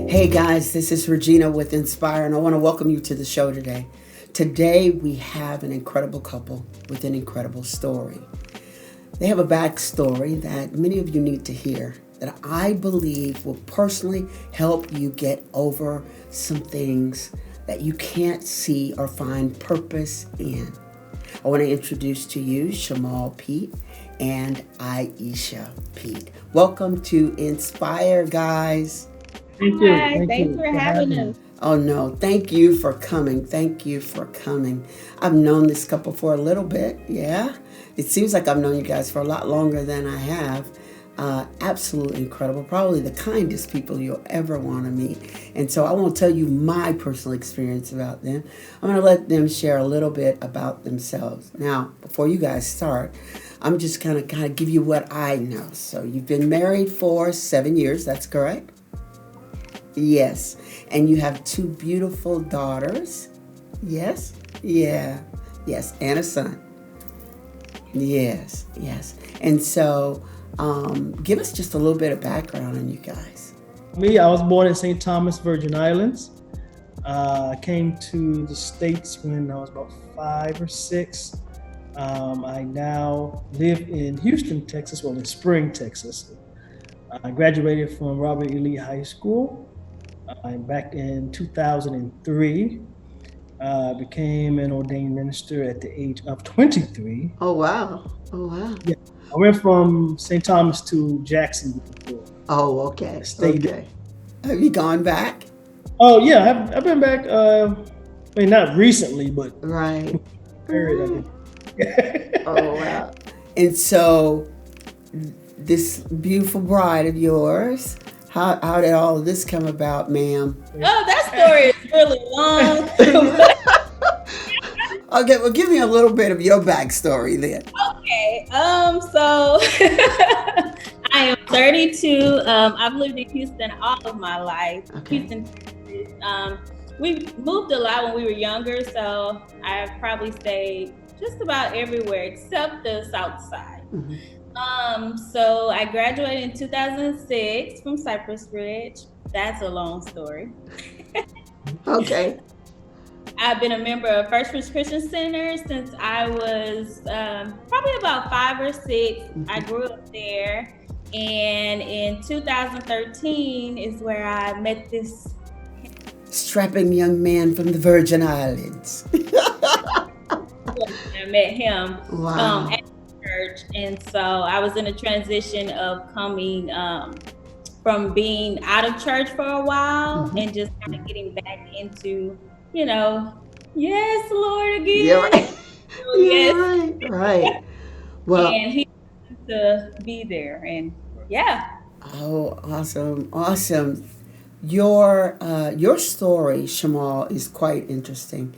Hey guys, this is Regina with Inspire, and I want to welcome you to the show today. Today we have an incredible couple with an incredible story. They have a backstory that many of you need to hear that I believe will personally help you get over some things that you can't see or find purpose in. I want to introduce to you Shamal Pete and Ayesha Pete. Welcome to Inspire, guys. Thank you. Hi, thanks for having us. Oh no, thank you for coming. Thank you for coming. I've known this couple for a little bit, yeah. It seems like I've known you guys for a lot longer than I have. Absolutely incredible. Probably the kindest people you'll ever want to meet. And so I won't tell you my personal experience about them. I'm going to let them share a little bit about themselves. Now, before you guys start, I'm just going to kind of give you what I know. So you've been married for 7 years, that's correct? Yes. And you have two beautiful daughters. Yes? Yeah. Yes. And a son. Yes. Yes. And so give us just a little bit of background on you guys. Me, I was born in St. Thomas, Virgin Islands. I came to the States when I was about 5 or 6. I now live in Houston, Texas, well, in Spring, Texas. I graduated from Robert E. Lee High School. Back in 2003, became an ordained minister at the age of 23. Oh, wow. Oh, wow. Yeah, I went from St. Thomas to Jacksonville. Oh, okay. Stayed Okay. Have you gone back? Oh yeah, I've been back. I mean, not recently, but Right. period. Oh, wow. And so this beautiful bride of yours, how did all of this come about, ma'am? Oh, that story is really long. Okay, well, give me a little bit of your backstory then. Okay. So I am 32. I've lived in Houston all of my life. Okay. Houston, Texas. We moved a lot when we were younger, so I've probably stayed just about everywhere except the South Side. Mhm. So I graduated in 2006 from Cypress Ridge. That's a long story. Okay. I've been a member of First Christian Center since I was probably about 5 or 6. I grew up there, and in 2013 is where I met this. Strapping young man from the Virgin Islands. I met him Wow. at church, and so I was in a transition of coming from being out of church for a while and just kind of getting back into, yes, Lord, again. Yeah, right. So, Yeah, yes, right. Right. Well, and he wanted to be there, and yeah. oh, awesome. Awesome. Your story, Shamal, is quite interesting.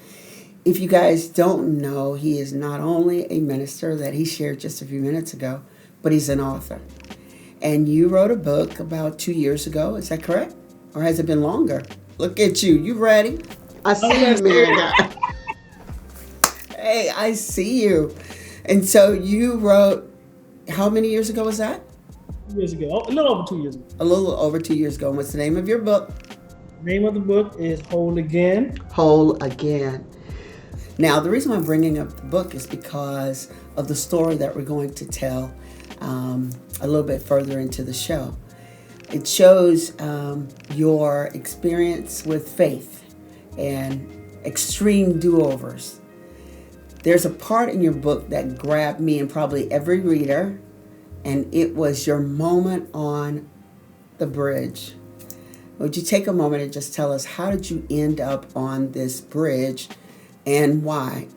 If you guys don't know, he is not only a minister that he shared just a few minutes ago, but he's an author. And you wrote a book about 2 years ago, is that correct? Or has it been longer? Look at you. You ready? I see you, man. Hey, I see you. And so you wrote, how many years ago was that? 2 years ago, a little over 2 years ago. A little over 2 years ago. And what's the name of your book? The name of the book is Whole Again. Whole Again. Now, the reason I'm bringing up the book is because of the story that we're going to tell a little bit further into the show. It shows your experience with faith and extreme do-overs. There's a part in your book that grabbed me and probably every reader, and it was your moment on the bridge. Would you take a moment and just tell us, how did you end up on this bridge and why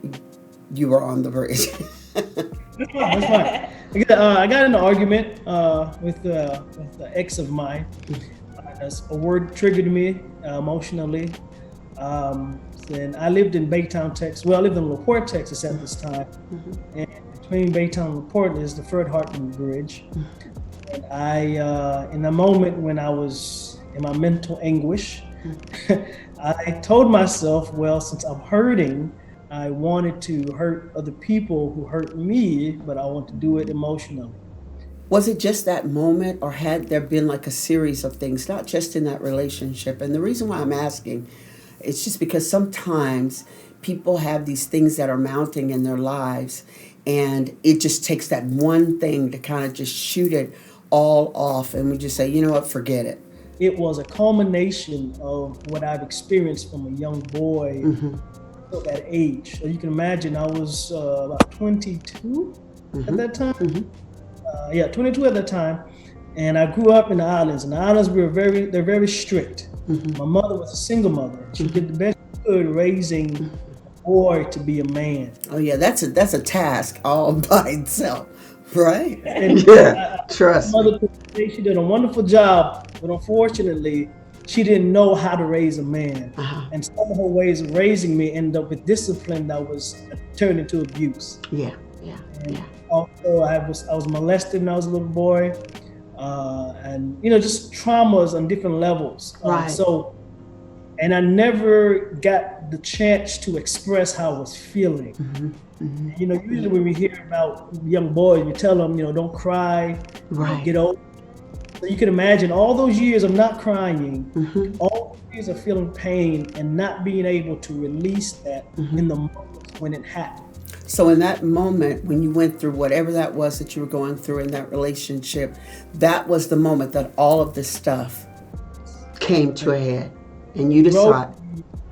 you were on the bridge? That's fine. I got in an argument with the ex of mine. A word triggered me emotionally. And I lived in Baytown, Texas. Well, I lived in LaPorte, Texas at this time. And between Baytown and LaPorte is the Fred Hartman Bridge. And I, in a moment when I was in my mental anguish, I told myself, well, since I'm hurting, I wanted to hurt other people who hurt me, but I want to do it emotionally. Was it just that moment, or had there been like a series of things, not just in that relationship? And the reason why I'm asking, it's just because sometimes people have these things that are mounting in their lives, and it just takes that one thing to kind of just shoot it all off, and we just say, you know what, forget it. It was a culmination of what I've experienced from a young boy at that age. So you can imagine I was about 22 at that time. 22 at that time. And I grew up in the islands. And the islands they're very strict. My mother was a single mother. She did the best she could raising a boy to be a man. Oh yeah, that's a task all by itself, right? And Trust my mother, she did a wonderful job, but unfortunately, she didn't know how to raise a man. And some of her ways of raising me ended up with discipline that was turned into abuse. Also, I was molested when I was a little boy, and just traumas on different levels. And I never got the chance to express how I was feeling. Usually when we hear about young boys, we tell them, don't cry, get over. So you can imagine all those years of not crying, all those years of feeling pain and not being able to release that in the moment when it happened. So in that moment, when you went through whatever that was that you were going through in that relationship, that was the moment that all of this stuff came to a head. And you decided.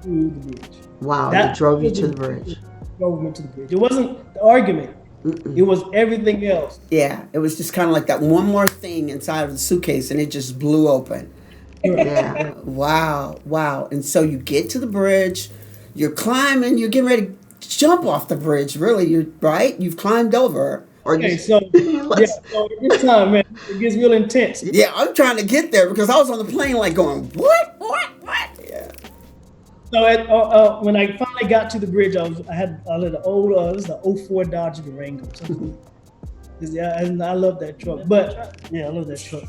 To the bridge. Wow, it drove you to the bridge. Drove me to the bridge. It wasn't the argument. It was everything else. Yeah, it was just kind of like that one more thing inside of the suitcase, and it just blew open. Yeah. Wow. And so you get to the bridge, you're climbing, you're getting ready to jump off the bridge. Really, you've climbed over. So this time, man, it gets real intense. Yeah, I'm trying to get there because I was on the plane like going, what? Yeah. So when I finally got to the bridge, I had an old, it was the 04 Dodge Durango. And I love that truck. But yeah, I love that truck.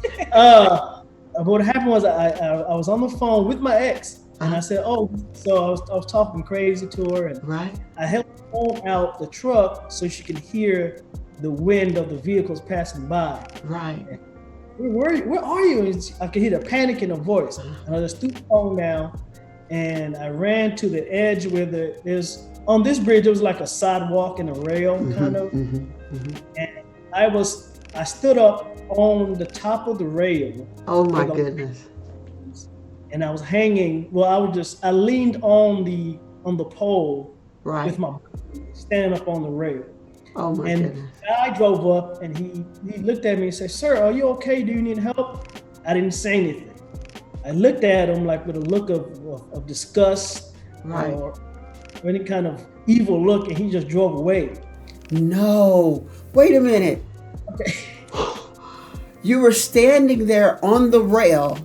But what happened was I was on the phone with my ex, and I said, I was talking crazy to her, and I held the phone out the truck so she could hear the wind of the vehicles passing by. Where are you? And I could hear the panic in her voice. And I just threw the phone down, and I ran to the edge where there's on this bridge. There was like a sidewalk and a rail kind of, and I stood up on the top of the rail. Oh my goodness! And I was hanging. Well, I leaned on the pole with my standing up on the rail. Oh my goodness. The guy drove up and he looked at me and said, "Sir, are you okay? Do you need help?" I didn't say anything. I looked at him like with a look of disgust or any kind of evil look, and he just drove away. No, wait a minute. Okay. You were standing there on the rail.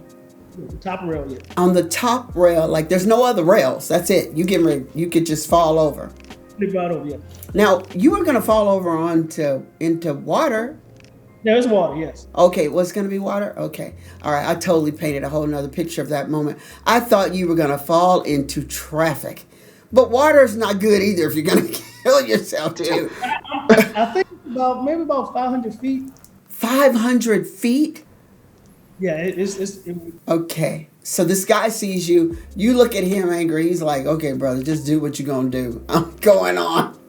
The top rail, yeah. On the top rail, like there's no other rails. That's it. You could just fall over. Right over, yeah. Now, you were going to fall over into water. There's water, yes. Okay, was going to be water? Okay. All right, I totally painted a whole nother picture of that moment. I thought you were going to fall into traffic. But water is not good either if you're going to kill yourself, too. I think maybe about 500 feet. 500 feet? Yeah, it's okay. So this guy sees you. You look at him angry. He's like, okay, brother, just do what you're going to do. I'm going on.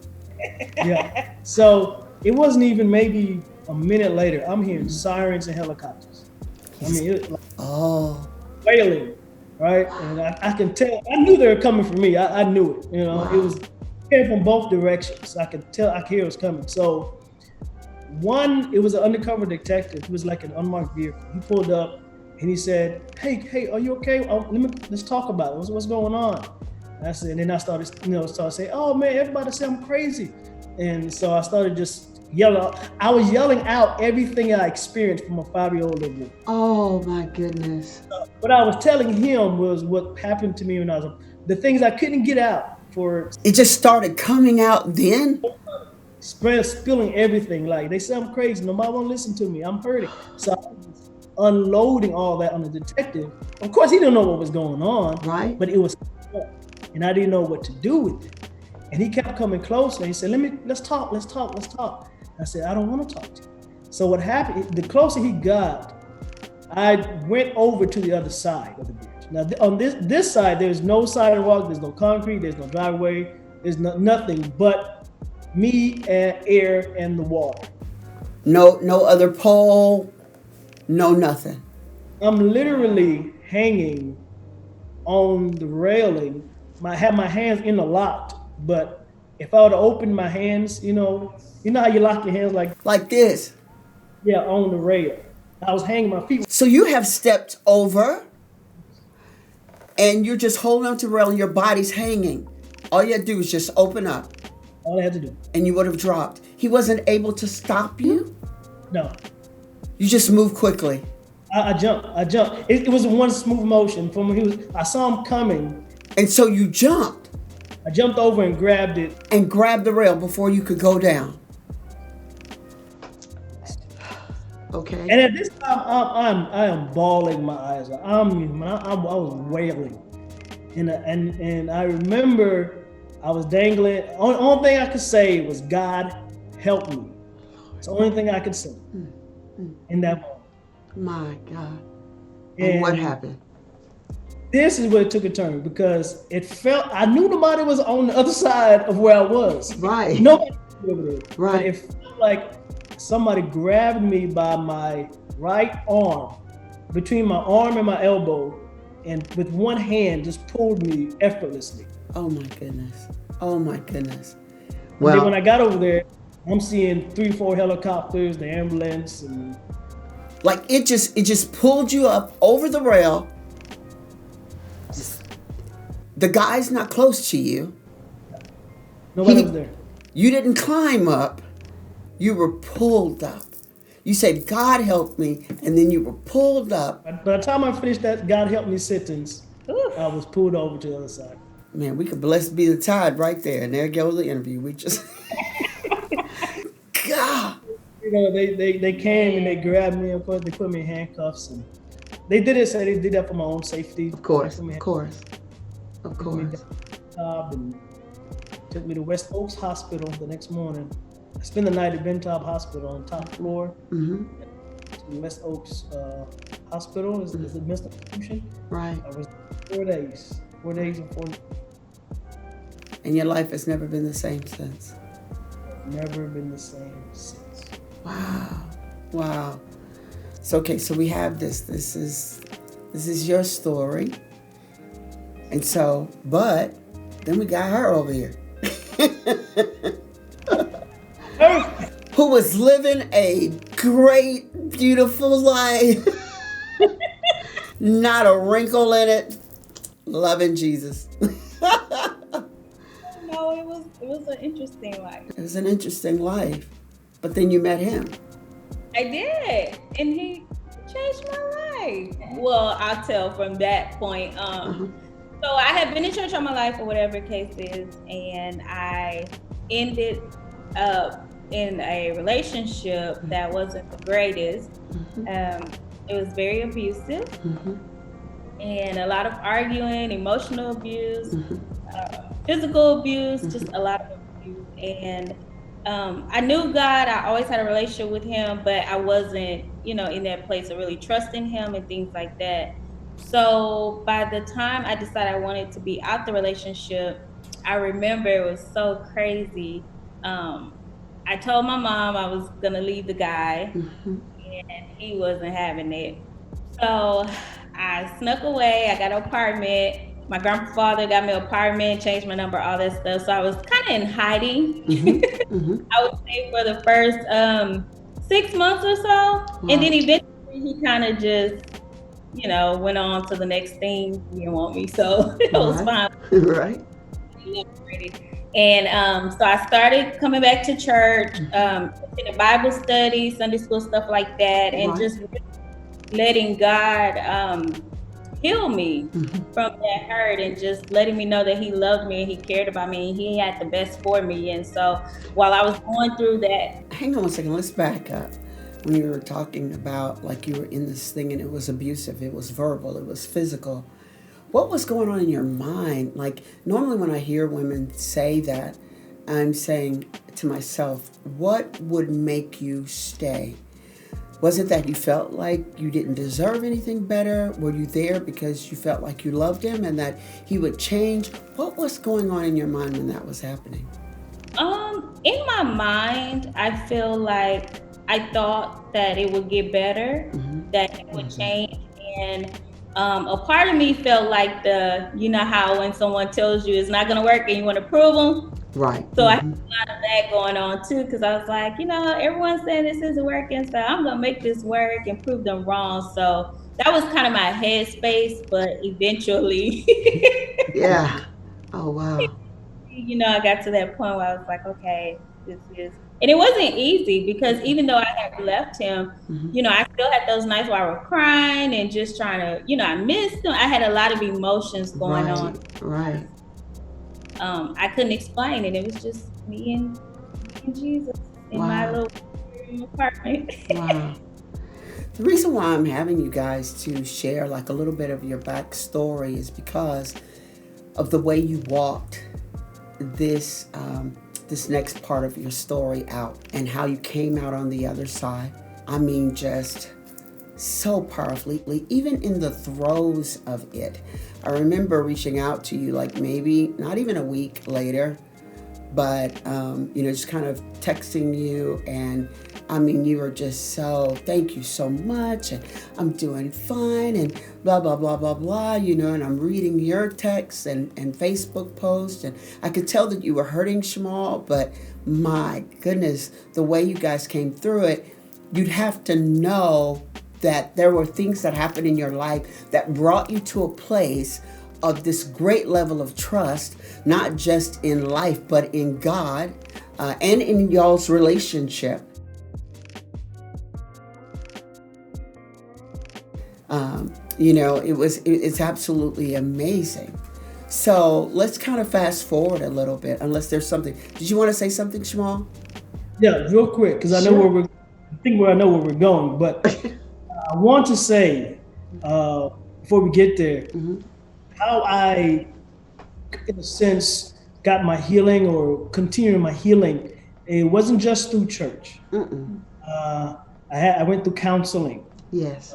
Yeah. So it wasn't even maybe a minute later. I'm hearing sirens and helicopters. I mean, it was like wailing, right? And I can tell. I knew they were coming for me. I knew it. It was came from both directions. I could tell. I could hear it was coming. So it was an undercover detective. He was like an unmarked vehicle. He pulled up and he said, "Hey, are you okay? Let's talk about it. What's going on?" And I said, and then I started saying, "Oh man, everybody say I'm crazy." And so I started just yelling. I was yelling out everything I experienced from a 5-year-old little boy. Oh my goodness. What I was telling him was what happened to me when I was the things I couldn't get out for. It just started coming out then? Spilling everything. Like, they say I'm crazy. Nobody won't listen to me. I'm hurting. So I was unloading all that on the detective. Of course, he didn't know what was going on. Right. But it was, and I didn't know what to do with it. And he kept coming closer. And he said, let's talk. I said, I don't want to talk to you. So what happened, the closer he got, I went over to the other side of the bridge. Now on this side, there's no sidewalk, there's no concrete, there's no driveway, there's nothing but me and air and the water. No other pole, no nothing. I'm literally hanging on the railing. I have my hands in the lock, but if I were to open my hands, you know how you lock your hands like this? Yeah, on the rail. I was hanging my feet. So you have stepped over and you're just holding on to the rail and your body's hanging. All you had to do was just open up. All I had to do. And you would have dropped. He wasn't able to stop you? No. You just moved quickly. I jumped. It was one smooth motion from when I saw him coming. And so you jumped. I jumped over and grabbed it. And grabbed the rail before you could go down. Okay. And at this time, I am bawling my eyes out. I was wailing, and I remember I was dangling. Only thing I could say was, "God, help me." It's the only thing I could say in that moment. My God. And what happened? This is where it took a turn, because I knew nobody was on the other side of where I was. Right. Nobody was over there. Right. But it felt like somebody grabbed me by my right arm, between my arm and my elbow, and with one hand just pulled me effortlessly. Oh my goodness. Oh my goodness. Well, then when I got over there, I'm seeing 3-4 helicopters, the ambulance, and like it just pulled you up over the rail. The guy's not close to you. Nobody was there. You didn't climb up. You were pulled up. You said, "God help me," and then you were pulled up. By the time I finished that "God help me" sentence, I was pulled over to the other side. Man, we could blessed be the tide right there. And there goes the interview. We just God. They came and they grabbed me. Of course, they put me in handcuffs, and they did that for my own safety. Of course. And took me to West Oaks Hospital the next morning. I spent the night at Bentop Hospital on the top floor. Mm-hmm. West Oaks Hospital is the mental institution. Right. I was 4 days. 4 days and 4 nights. And your life has never been the same since. Never been the same since. Wow. So we have this. This is your story. And so, but then we got her over here. Who was living a great, beautiful life. Not a wrinkle in it. Loving Jesus. No, it was an interesting life. It was an interesting life. But then you met him. I did. And he changed my life. Well, I'll tell from that point. So I had been in church all my life, or whatever the case is, and I ended up in a relationship that wasn't the greatest. It was very abusive, and a lot of arguing, emotional abuse, physical abuse, just a lot of abuse. And I knew God. I always had a relationship with him, but I wasn't, in that place of really trusting him and things like that. So by the time I decided I wanted to be out the relationship, I remember it was so crazy. I told my mom I was gonna leave the guy, and he wasn't having it. So I snuck away. I got an apartment. My grandfather got me an apartment, changed my number, all that stuff. So I was kind of in hiding. I would say for the first 6 months or so. Wow. And then eventually he kind of just, went on to the next thing. He didn't want me, so it was fine. Right. And so I started coming back to church, in the Bible study, Sunday school, stuff like that, and just letting God heal me from that hurt, and just letting me know that he loved me and he cared about me and he had the best for me. And so while I was going through that. Hang on a second, let's back up. When you were talking about like you were in this thing and it was abusive, it was verbal, it was physical. What was going on in your mind? Like normally when I hear women say that, I'm saying to myself, what would make you stay? Was it that you felt like you didn't deserve anything better? Were you there because you felt like you loved him and that he would change? What was going on in your mind when that was happening? In my mind, I feel like I thought that it would get better, that it would change, and a part of me felt like you know how when someone tells you it's not going to work and you want to prove them. Right. So I had a lot of that going on too, because I was like, you know, everyone's saying this isn't working, so I'm gonna make this work and prove them wrong. So that was kind of my headspace, but eventually, Yeah. Oh, wow. you know, I got to that point where I was like, okay, this is, and it wasn't easy because even though I had left him, you know, I still had those nights where I was crying and just trying to, you know, I missed him. I had a lot of emotions going on. Right. I couldn't explain it. It was just me and Jesus in my little apartment. Wow. The reason why I'm having you guys to share like a little bit of your backstory is because of the way you walked this next part of your story out and how you came out on the other side. I mean, just so powerfully, even in the throes of it. I remember reaching out to you like maybe not even a week later, but you know, just kind of texting you, and I mean, you were just so, thank you so much, and I'm doing fine, and blah, blah, blah, blah, blah, you know, and I'm reading your texts and Facebook posts, and I could tell that you were hurting, Shamal, but my goodness, the way you guys came through it, you'd have to know that there were things that happened in your life that brought you to a place of this great level of trust, not just in life, but in God and in y'all's relationship. You know, it's absolutely amazing. So let's kind of fast forward a little bit, unless there's something. Did you want to say something, Shamal? Yeah, real quick, because I know I know where we're going, but I want to say before we get there, how I, in a sense, got my healing or continuing my healing. It wasn't just through church. I went through counseling. Yes.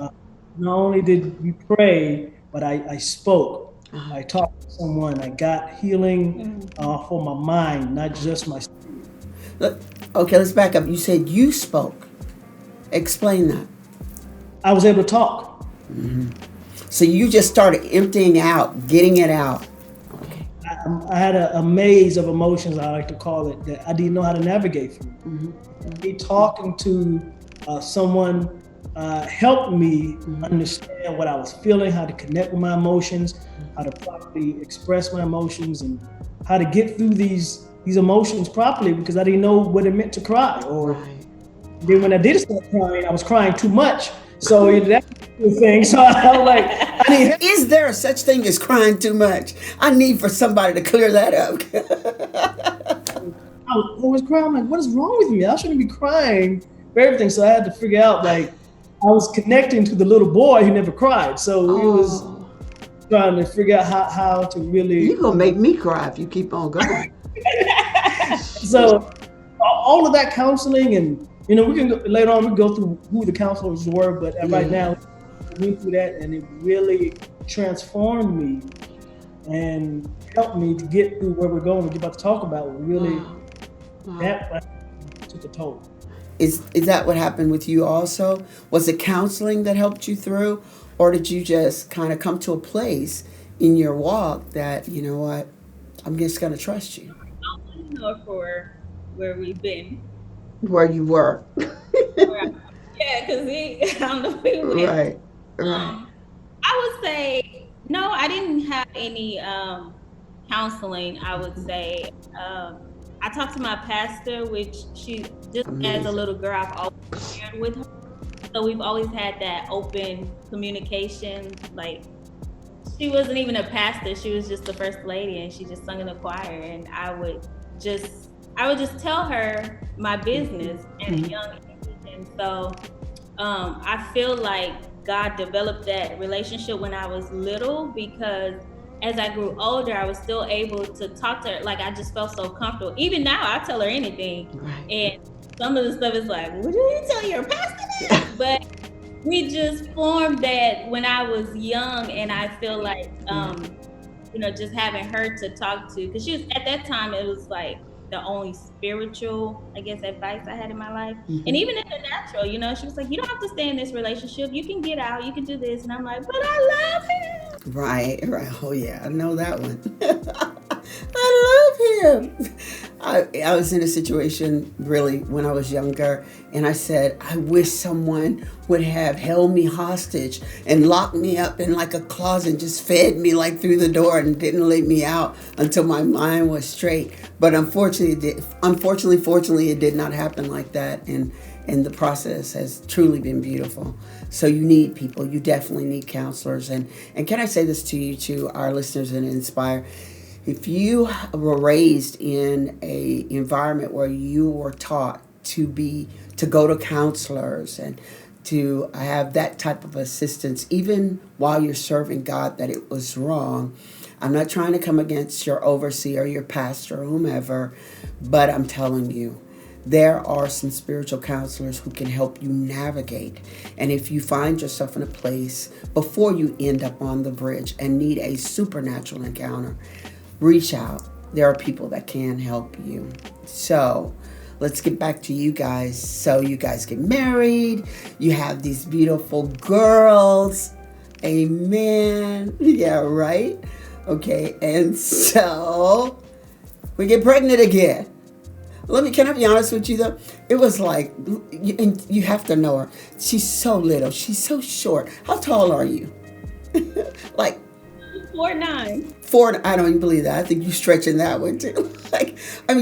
Not only did we pray, but I spoke. I talked to someone. I got healing for my mind, not just my spirit. Okay, let's back up. You said you spoke. Explain that. I was able to talk. So you just started emptying out, getting it out. Okay. I had a maze of emotions, I like to call it, that I didn't know how to navigate through. Me talking to someone helped me understand what I was feeling, how to connect with my emotions, how to properly express my emotions, and how to get through these emotions properly, because I didn't know what it meant to cry. Or then when I did start crying, I was crying too much. So that's the thing. So I was like, is there such thing as crying too much? I need for somebody to clear that up. I was always crying. I'm like, what is wrong with me? I shouldn't be crying for everything. So I had to figure out, like, I was connecting to the little boy who never cried. So he was trying to figure out how to really. You're going to make me cry if you keep on going. So all of that counseling, and you know, we can later on we go through who the counselors were, but right now we went through that, and it really transformed me and helped me to get through where we're going. We're about to talk about really that took a toll. Is that what happened with you also? Was it counseling that helped you through, or did you just kind of come to a place in your walk that, you know what, I'm just going to trust you? I don't know for where we've been. Where you were. Yeah, because I don't know where we went. Right. I would say, no, I didn't have any counseling, I would say. I talked to my pastor, which she, just as a little girl, I've always shared with her. So we've always had that open communication. Like, she wasn't even a pastor. She was just the first lady, and she just sung in the choir. And I would just tell her my business at a young age. And so I feel like God developed that relationship when I was little, because as I grew older, I was still able to talk to her. Like, I just felt so comfortable. Even now, I tell her anything. Right. And some of the stuff is like, what did you tell your pastor that? But we just formed that when I was young, and I feel like just having her to talk to, because she was at that time, it was like the only spiritual, I guess, advice I had in my life. And even in the natural, she was like, you don't have to stay in this relationship. You can get out, you can do this. And I'm like, but I love him. Right. Oh yeah, I know that one. I love him. I was in a situation really when I was younger, and I said, I wish someone would have held me hostage and locked me up in like a closet and just fed me like through the door and didn't let me out until my mind was straight. But fortunately, it did not happen like that. And the process has truly been beautiful. So you need people. You definitely need counselors. And can I say this to you, to our listeners and Inspire? If you were raised in a environment where you were taught to go to counselors and to have that type of assistance, even while you're serving God, that it was wrong. I'm not trying to come against your overseer, your pastor, or whomever, but I'm telling you, there are some spiritual counselors who can help you navigate. And if you find yourself in a place before you end up on the bridge and need a supernatural encounter, reach out. There are people that can help you. So let's get back to you guys. So you guys get married. You have these beautiful girls. Amen. Yeah, right? Okay. And so we get pregnant again. Can I be honest with you though? It was like, and you have to know her. She's so little. She's so short. How tall are you? Like 4'9". 4. I don't even believe that. I think you're stretching that one too.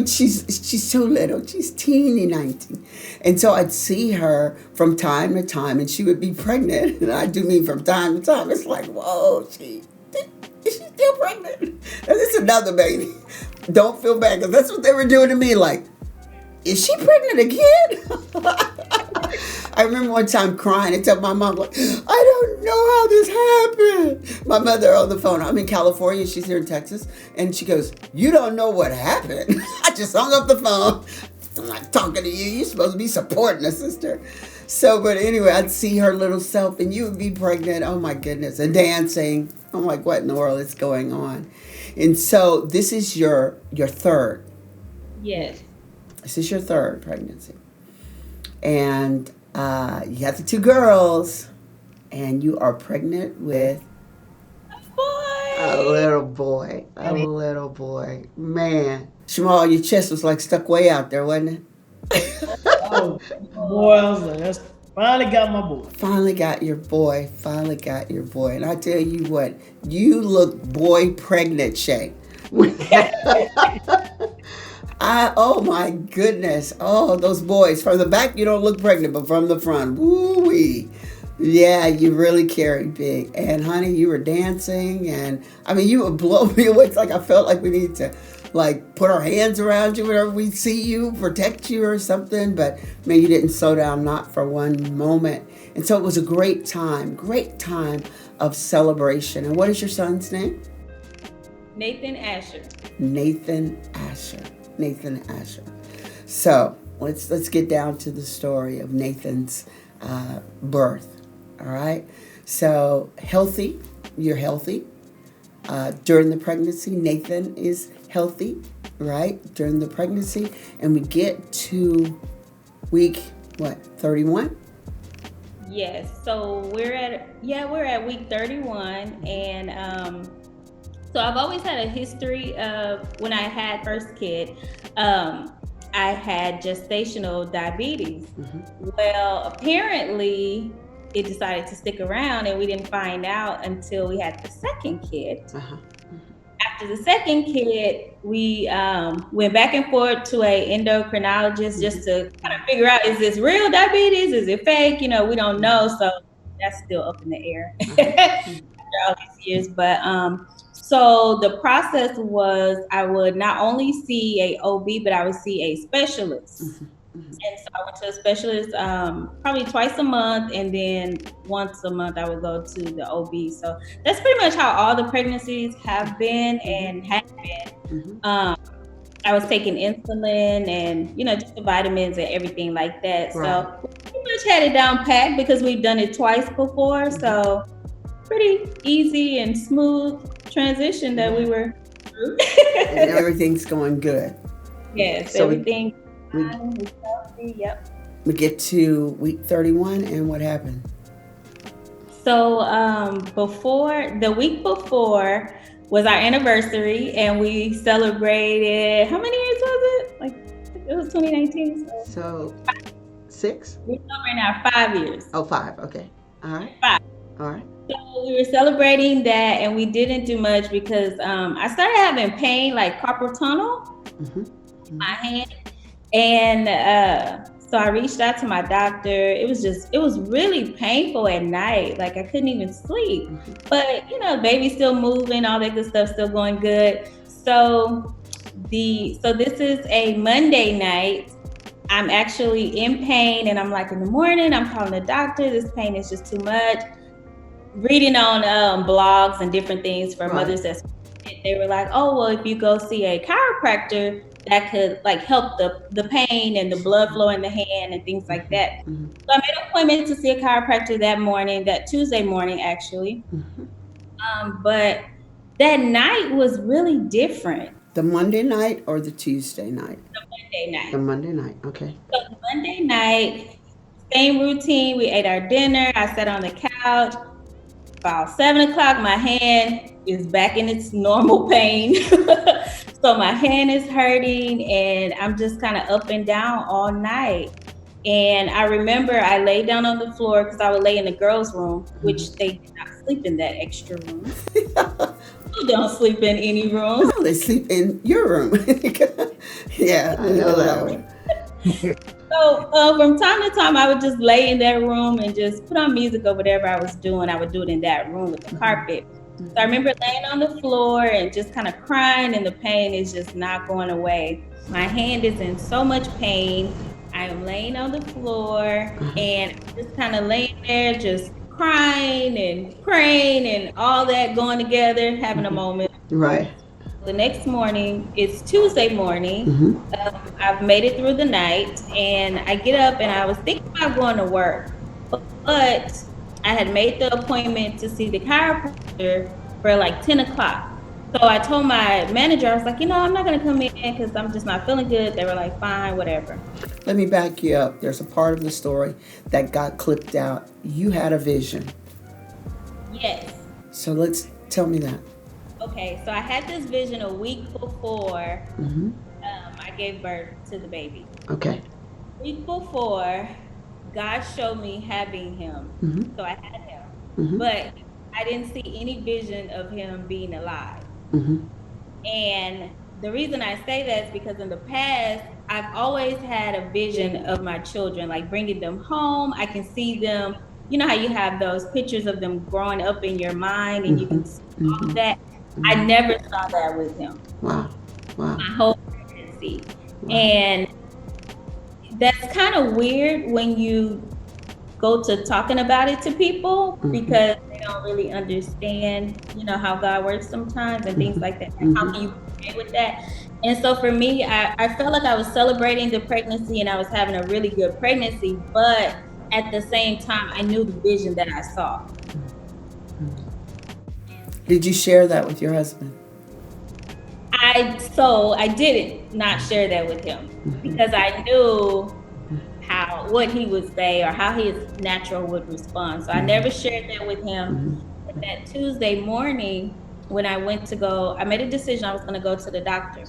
She's so little. She's teeny 19. And so I'd see her from time to time, and she would be pregnant. And I do mean from time to time. It's like, whoa, is she still pregnant? And it's another baby. Don't feel bad, because that's what they were doing to me. Like, is she pregnant again? I remember one time crying and telling my mom, like, I don't know how this happened. My mother on the phone, I'm in California, she's here in Texas, and she goes, you don't know what happened. I just hung up the phone. I'm not talking to you. You're supposed to be supporting a sister. So, but anyway, I'd see her little self, and you would be pregnant. Oh my goodness. And dancing. I'm like, what in the world is going on? And so this is your third. Yes. This is your third pregnancy. And you got the 2 girls, and you are pregnant with a little boy. A little boy. Man. Shamal, your chest was like stuck way out there, wasn't it? Oh, boy, I was like, that's finally got my boy. Finally got your boy. And I tell you what, you look boy pregnant, Shay. Oh my goodness. Oh, those boys. From the back, you don't look pregnant, but from the front, woo-wee. Yeah, you really carried big. And honey, you were dancing, and I mean, you would blow me away. It's like I felt like we need to like put our hands around you whenever we see you, protect you or something. But man, you didn't slow down, not for one moment. And so it was a great time of celebration. And what is your son's name? Nathan Asher. Nathan Asher. So let's get down to the story of Nathan's birth. All right. So you're healthy. During the pregnancy, Nathan is healthy, right? During the pregnancy, and we get to week 31. Yes. So we're at week 31, and so I've always had a history of, when I had first kid, I had gestational diabetes. Mm-hmm. Well, apparently it decided to stick around, and we didn't find out until we had the second kid. Uh-huh. Mm-hmm. After the second kid, we went back and forth to a endocrinologist just to kind of figure out, is this real diabetes? Is it fake? We don't know. So that's still up in the air after all these years. But so the process was, I would not only see a OB, but I would see a specialist. Mm-hmm. Mm-hmm. And so I went to a specialist probably twice a month, and then once a month I would go to the OB. So that's pretty much how all the pregnancies have been and have been. Mm-hmm. I was taking insulin and, just the vitamins and everything like that. Right. So pretty much had it down packed because we've done it twice before. So pretty easy and smooth transition that we were through. And everything's going good. Yes, So everything fine, was healthy. Yep. We get to week 31, and what happened? So the week before was our anniversary, and we celebrated. How many years was it? Like it was 2019. So 6? We're celebrating our 5 years. Oh, 5. Okay. All right. 5. All right. So we were celebrating that, and we didn't do much because I started having pain, like carpal tunnel, in my hand, and so I reached out to my doctor. It was really painful at night. Like I couldn't even sleep. But baby's still moving, all that good stuff still going good. So this is a Monday night. I'm actually in pain, and I'm like, in the morning, I'm calling the doctor. This pain is just too much. Reading on blogs and different things for mothers that's pregnant, they were like, oh, well, if you go see a chiropractor, that could like help the pain and the blood flow in the hand and things like that. So I made an appointment to see a chiropractor that Tuesday morning, actually. But that night was really different. The Monday night or the Tuesday night? The Monday night. The Monday night. Okay. So the Monday night, same routine. We ate our dinner. I sat on the couch. About 7 o'clock, my hand is back in its normal pain. So my hand is hurting, and I'm just kind of up and down all night. And I remember I laid down on the floor because I would lay in the girls' room, which they did not sleep in that extra room. You don't sleep in any room. No, they sleep in your room. Yeah, I know that one. So from time to time, I would just lay in that room and just put on music or whatever I was doing. I would do it in that room with the carpet. So I remember laying on the floor and just kind of crying, and the pain is just not going away. My hand is in so much pain. I am laying on the floor and I'm just kind of laying there, just crying and praying and all that going together, having a moment. Right. The next morning, it's Tuesday morning. I've made it through the night, and I get up and I was thinking about going to work, but I had made the appointment to see the chiropractor for like 10 o'clock. So I told my manager, I was like, I'm not going to come in because I'm just not feeling good. They were like, fine, whatever. Let me back you up. There's a part of the story that got clipped out. You had a vision. Yes. So tell me that. Okay, so I had this vision a week before I gave birth to the baby. Okay. A week before, God showed me having him. So I had him. But I didn't see any vision of him being alive. And the reason I say that is because in the past, I've always had a vision of my children, like bringing them home. I can see them. You know how you have those pictures of them growing up in your mind and you can see all of that? I never saw that with him. Wow. My whole pregnancy. And that's kind of weird when you go to talking about it to people because they don't really understand, how God works sometimes and things like that. How can you pray with that? And so for me, I felt like I was celebrating the pregnancy and I was having a really good pregnancy, but at the same time, I knew the vision that I saw. Did you share that with your husband? I didn't not share that with him because I knew what he would say or how his natural would respond. So I never shared that with him. But that Tuesday morning when I went to go, I made a decision I was going to go to the doctor.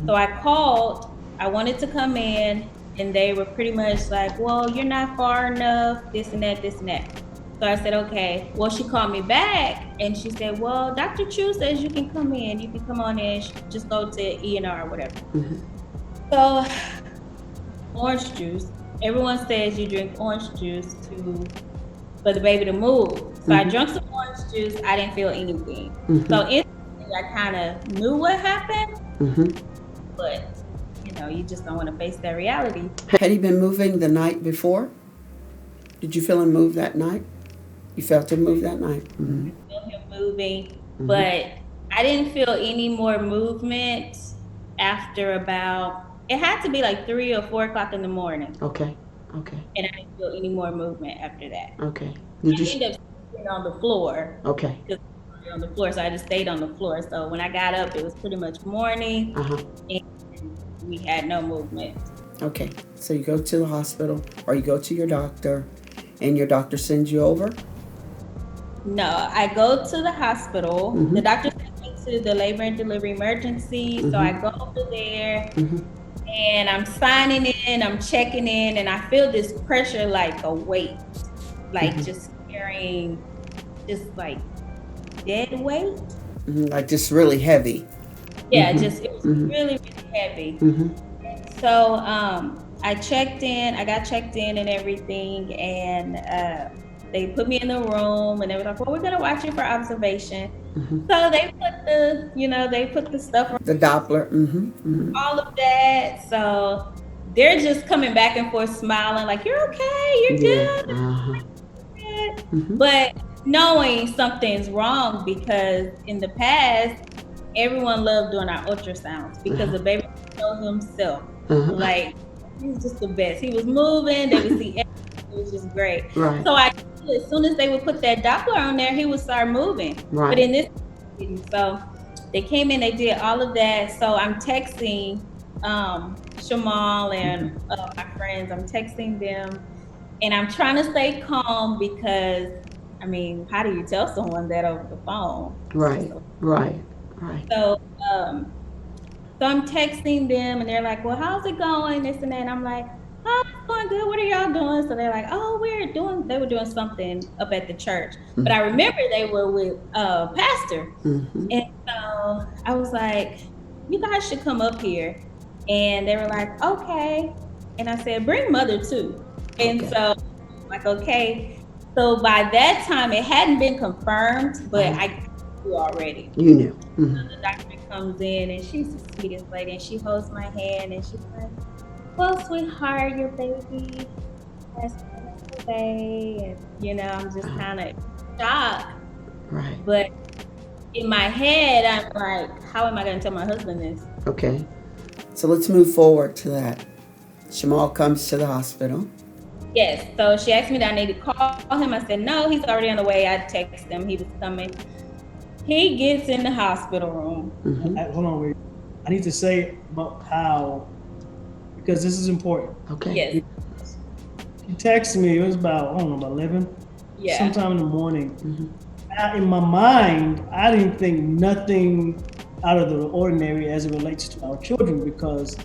So I called, I wanted to come in, and they were pretty much like, well, you're not far enough, this and that, this and that. So I said, okay. Well, she called me back and she said, well, Dr. Chu says you can come in. You can come on in. Just go to E&R or whatever. So orange juice. Everyone says you drink orange juice for the baby to move. So I drank some orange juice. I didn't feel anything. So instantly I kind of knew what happened. But, you just don't want to face that reality. Had he been moving the night before? Did you feel him move that night? You felt him move that night? I felt him moving, but I didn't feel any more movement after it had to be like 3 or 4 o'clock in the morning. Okay. Okay. and I didn't feel any more movement after that. Okay. Did I you? ended up sitting on the floor Okay. because on the floor, so I just stayed on the floor. So when I got up, it was pretty much morning, Uh huh. and we had no movement. Okay. So you go to the hospital or you go to your doctor, and your doctor sends you over. No, I go to the hospital. The Mm-hmm. doctor sent me to the labor and delivery emergency. So I Mm-hmm. go over there Mm-hmm. and I'm signing in, I'm checking in, and I feel this pressure like a weight, like Mm-hmm. just carrying, just like dead weight. Mm-hmm. Like just really heavy. Yeah, Mm-hmm. just it was Mm-hmm. really, really heavy. Mm-hmm. So I checked in, I got checked in and everything, and they put me in the room, and they were like, "Well, we're gonna watch you for observation." Mm-hmm. So they put they put the stuff The Doppler. Mm-hmm. Mm-hmm. all of that. So they're just coming back and forth, smiling, like, "You're okay, you're Yeah. good, Uh-huh. you're good." Mm-hmm. But knowing something's wrong because in the past, everyone loved doing our ultrasounds because Uh-huh. the baby would show himself. Uh-huh. Like, he was just the best. He was moving, they would see everything. It was just great. Right. So I knew as soon as they would put that Doppler on there, he would start moving. But Right. in this, so they came in, they did all of that. So I'm texting Shamal and my friends. I'm texting them, and I'm trying to stay calm because, I mean, how do you tell someone that over the phone? Right. Right. Right. So, um, so I'm texting them, and they're like, "Well, how's it going?" This and that. And I'm like, "Oh, it's going good. What are y'all doing?" So they're like, "Oh, they were doing something up at the church." But I remember they were with pastor, Mm-hmm. and so I was like, "You guys should come up here." And they were like, "Okay." And I said, "Bring mother too." And Okay. so, like, okay. So by that time, it hadn't been confirmed, but I knew already. You knew. So Mm-hmm. the doctor comes in, and she's the sweetest lady, and she holds my hand, and she's like, "Well, sweetheart, your baby has passed away." And I'm just kind of shocked. Right. But in my head, I'm like, how am I going to tell my husband this? Okay. So let's move forward to that. Shamal comes to the hospital. Yes. So she asked me that I need to call him. I said, no, he's already on the way. I texted him. He was coming. He gets in the hospital room. Mm-hmm. Hold on, wait. I need to say about how, because this is important. Okay. Yes. She texted me, it was about, I don't know, about 11? Yeah. Sometime in the morning. Mm-hmm. In my mind, I didn't think nothing out of the ordinary as it relates to our children, because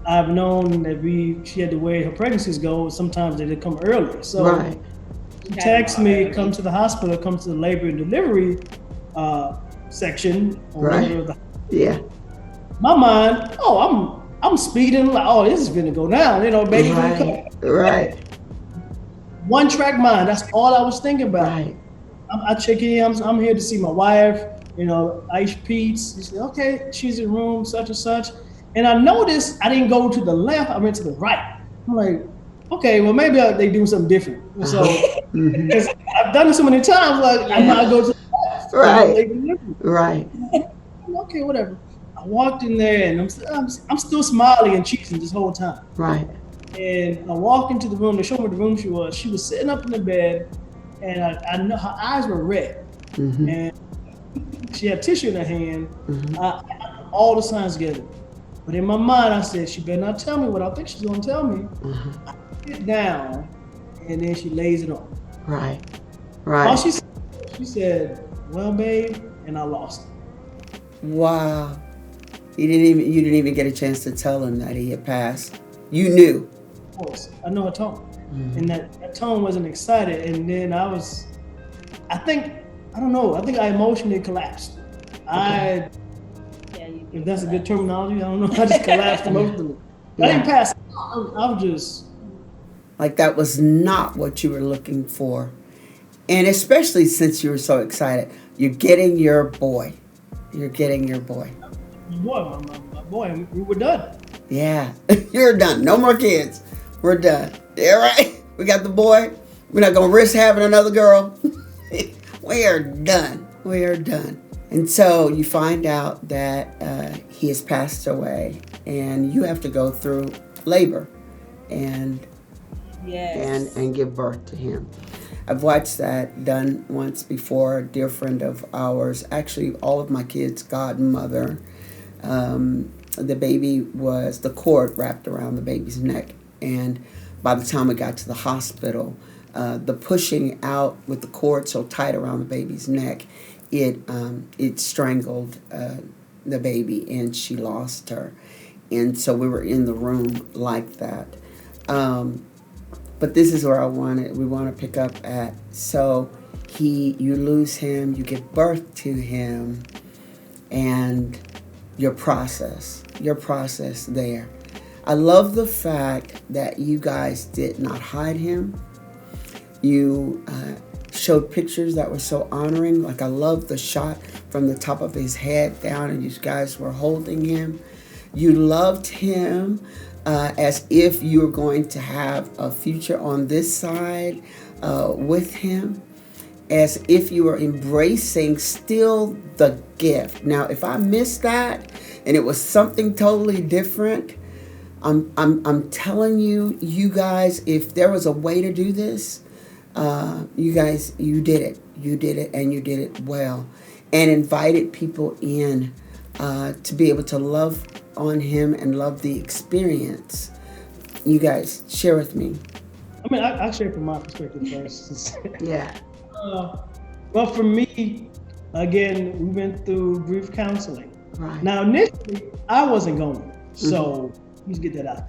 I've known that she had the way her pregnancies go, sometimes they did come early. So Right. she texts me, come to the hospital, come to the labor and delivery section. Or Right. whatever the, Yeah. my mind, I'm speeding, like, oh, this is gonna go down, baby. Right. Right. One track mind, that's all I was thinking about. Right. I check in, I'm here to see my wife, Ayesha Peets. She said, okay, she's in room such and such. And I noticed I didn't go to the left, I went to the right. I'm like, okay, well, maybe they do something different. So, because I've done it so many times, like, I might go to the left. Right. Right. Okay, whatever. I walked in there, and I'm still smiling and cheesing this whole time. Right. And I walk into the room, they showed me the room she was. She was sitting up in the bed, and I know her eyes were red. Mm-hmm. And she had tissue in her hand. Mm-hmm. I put all the signs together. But in my mind, I said, she better not tell me what I think she's going to tell me. Mm-hmm. I get down, and then she lays it on. Right. Right. All she said, well, babe, and I lost it. Wow. You didn't even get a chance to tell him that he had passed. You knew. Of course, I know her tone. Mm-hmm. And that tone wasn't excited. And then I think I emotionally collapsed. Okay. If that's a good terminology, I don't know. I just collapsed emotionally. Yeah. I didn't pass. I was just. Like that was not what you were looking for. And especially since you were so excited. You're getting your boy. You're getting your boy. Boy, my boy, we were done. Yeah. You're done. No more kids. We're done. Yeah, right? We got the boy. We're not going to risk having another girl. We are done. We are done. And so you find out that he has passed away, and you have to go through labor. And Yes. and give birth to him. I've watched that done once before. A dear friend of ours, actually all of my kids' godmother, the baby was, the cord wrapped around the baby's neck, and by the time we got to the hospital, the pushing out with the cord so tight around the baby's neck, it strangled the baby, and she lost her. And so we were in the room like that. But this is where we want to pick up at. So you lose him, you give birth to him, and your process there. I love the fact that you guys did not hide him. You showed pictures that were so honoring. Like, I love the shot from the top of his head down, and you guys were holding him. You loved him as if you were going to have a future on this side with him, as if you were embracing still the gift. Now, if I missed that and it was something totally different, I'm telling you, you guys, if there was a way to do this, you guys, you did it, and you did it well, and invited people in to be able to love on him and love the experience. You guys, share with me. I mean, I'll share from my perspective first. Yeah. Well, for me, again, we went through grief counseling. Right. Now, initially, I wasn't going, so let's get that out.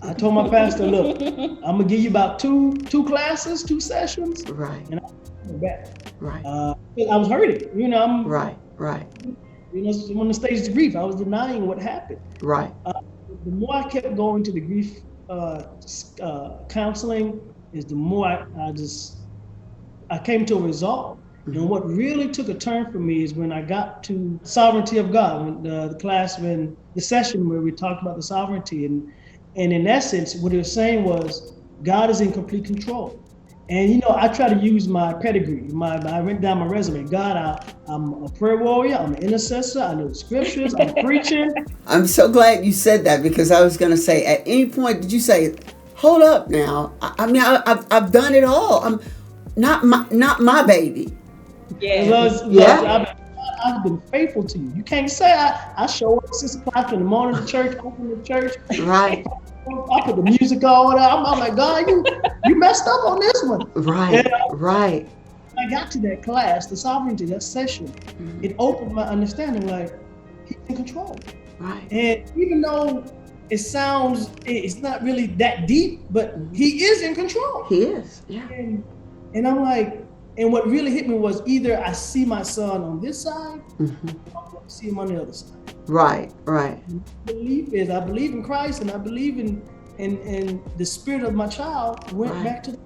I told my pastor, look, I'm gonna give you about two classes, 2 sessions, Right. and I'm going back. Right. I was hurting, Right. On the stage of grief, I was denying what happened. Right. The more I kept going to the grief counseling, is the more I came to a resolve. And what really took a turn for me is when I got to sovereignty of God, when the session where we talked about the sovereignty, and in essence, what it was saying was God is in complete control. And I try to use my pedigree. I went down my resume. God, I'm a prayer warrior. I'm an intercessor. I know the scriptures. I'm preaching. I'm so glad you said that, because I was going to say, at any point did you say, "Hold up now"? I mean, I've done it all. I'm not my baby. Yeah. I've been faithful to you. You can't say I show up at 6 o'clock in the morning to church, open the church. Right. I put the music on. I'm like, God, you messed up on this one. Right. Right. When I got to that class, the sovereignty, that session, it opened my understanding. Like, he's in control. Right. And even though it's not really that deep, but he is in control. He is. Yeah. And I'm like, and what really hit me was either I see my son on this side, or I see him on the other side. Right. Belief is, I believe in Christ, and I believe in the spirit of my child went back to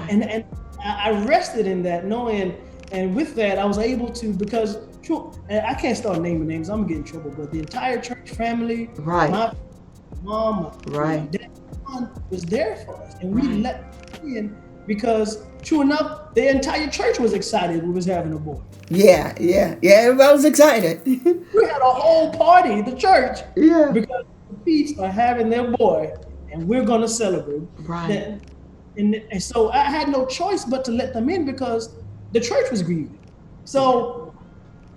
and I rested in that, knowing, and with that I was able to, because and I can't start naming names, I'm gonna get in trouble, but the entire church family, my mom, my dad, my son was there for us, and we let them in, because true enough, the entire church was excited we was having a boy. Yeah, everybody was excited. We had a whole party, the church, because the Peets are having their boy, and we're gonna celebrate. Right. And so I had no choice but to let them in, because the church was grieving. So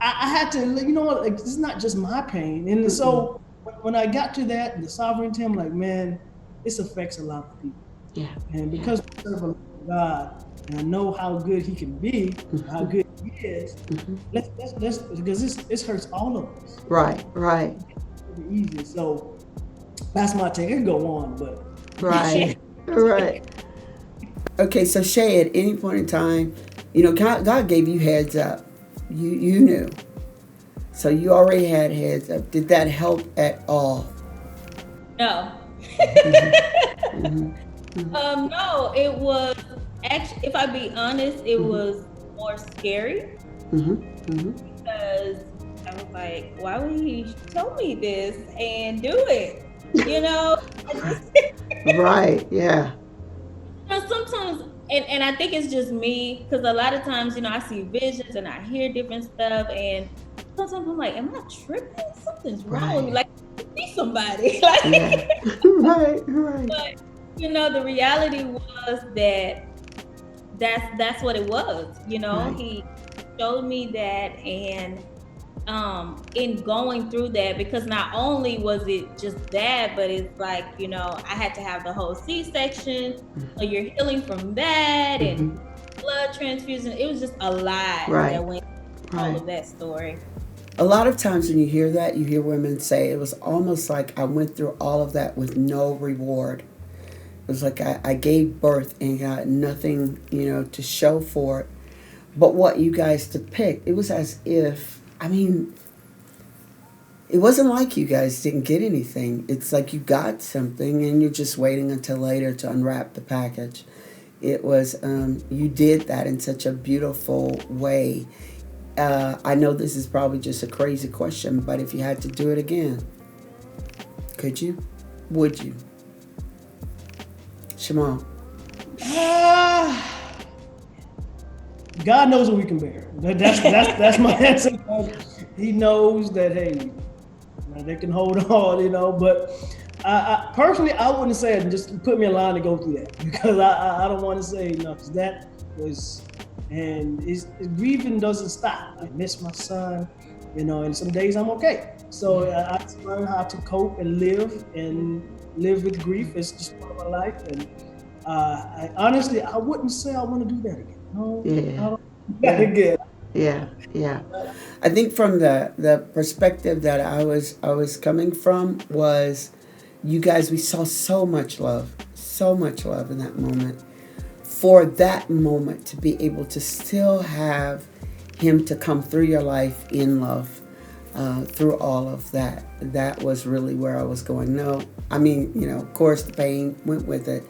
I had to, like, this is not just my pain. And so when I got to that, the sovereignty, I'm like, man, this affects a lot of people. Yeah. And because we serve a God, and I know how good he can be, how good he is, let's because this hurts all of us. Right. Easy. So that's my take. It can go on, but right. Okay, so Shay, at any point in time, God gave you heads up. You knew. So you already had heads up. Did that help at all? No. No, it was actually, if I be honest, it was more scary. Because I was like, why would he tell me this and do it? Right, yeah. Sometimes, and I think it's just me, because a lot of times, I see visions and I hear different stuff, and sometimes I'm like, am I tripping? Something's wrong with me. Like, be somebody. Like, right. The reality was that that's what it was. Right. He showed me that, and in going through that, because not only was it just that, but it's like, I had to have the whole C-section, so you're healing from that, and Mm-hmm. blood transfusion. It was just a lot Right. that went all Right. of that story. A lot of times when you hear that, you hear women say it was almost like I went through all of that with no reward. It was like I gave birth and got nothing, to show for it. But what you guys depict, it was as if, it wasn't like you guys didn't get anything. It's like you got something and you're just waiting until later to unwrap the package. It was, you did that in such a beautiful way. I know this is probably just a crazy question, but if you had to do it again, could you? Would you? Shamal. God knows what we can bear. That's my answer. He knows that, hey, they can hold on, But I personally, I wouldn't say it. Just put me in line to go through that, because I don't want to say because that was, and grieving doesn't stop. I miss my son, and some days I'm okay. So I learned how to cope and live with grief. It's just part of my life, and I honestly, I wouldn't say I want to do that again. No, Yeah. I don't do that again. Yeah. I think from the perspective that I was coming from was, you guys, we saw so much love in that moment. For that moment to be able to still have him to come through your life in love, through all of that was really where I was going. No, of course the pain went with it,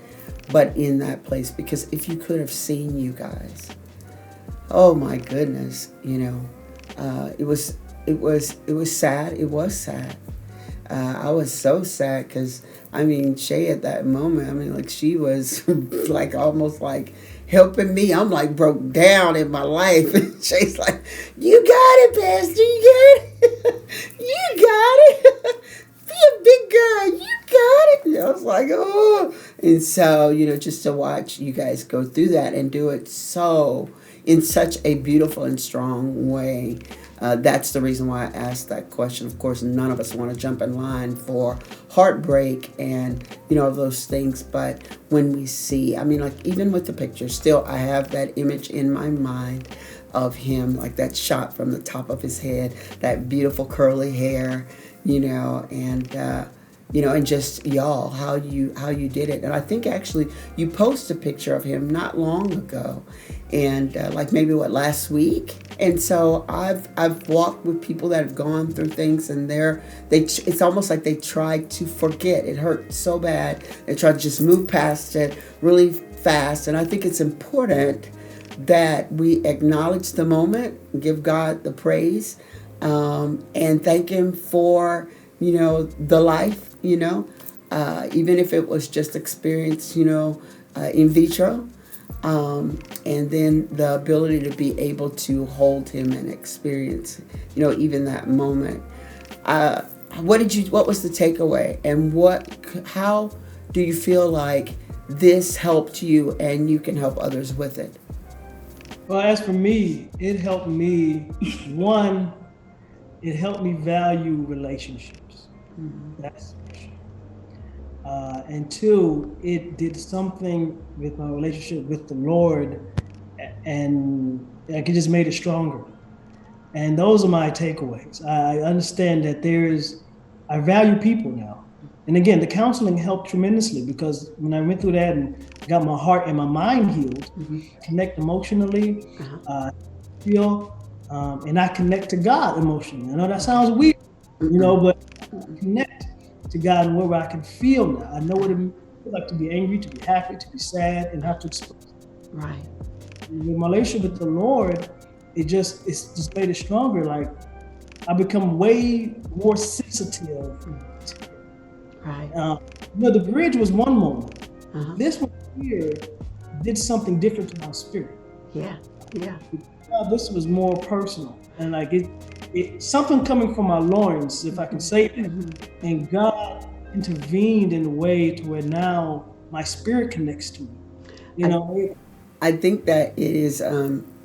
but in that place, because if you could have seen you guys, oh my goodness, it was sad. It was sad. I was so sad because, Shay at that moment, like she was like almost like helping me. I'm like broke down in my life. And Shay's like, you got it, Pastor. You got it. You got it. Be a big girl. You got it. And I was like, oh. And so, just to watch you guys go through that and do it in such a beautiful and strong way. That's the reason why I asked that question. Of course, none of us want to jump in line for heartbreak and, those things. But when we see, like even with the picture, still I have that image in my mind of him, like that shot from the top of his head, that beautiful curly hair, and just y'all, how you did it. And I think actually you posted a picture of him not long ago, and like maybe last week. And so I've walked with people that have gone through things, and it's almost like they tried to forget. It hurt so bad. They tried to just move past it really fast. And I think it's important that we acknowledge the moment, give God the praise, and thank Him for the life. Even if it was just experience, in vitro, and then the ability to be able to hold him and experience, even that moment. What was the takeaway, and how do you feel like this helped you and you can help others with it? Well, as for me, it helped me, one, it helped me value relationships. Mm-hmm. That's for sure. And two, it did something with my relationship with the Lord, and it just made it stronger. And those are my takeaways. I understand that I value people now. And again, the counseling helped tremendously, because when I went through that and got my heart and my mind healed, connect emotionally, feel, and I connect to God emotionally. I know that sounds weird, but connect to God and where I can feel now. I know what it feels like to be angry, to be happy, to be sad, and have to express it. Right. With my relationship with the Lord, it's just made it stronger. Like I become way more sensitive. Right. The bridge was one moment. This one here did something different to my spirit. Yeah. This was more personal, and like it something coming from my loins, if I can say that. And God intervened in a way to where now my spirit connects to it. You I- know, I think that it is.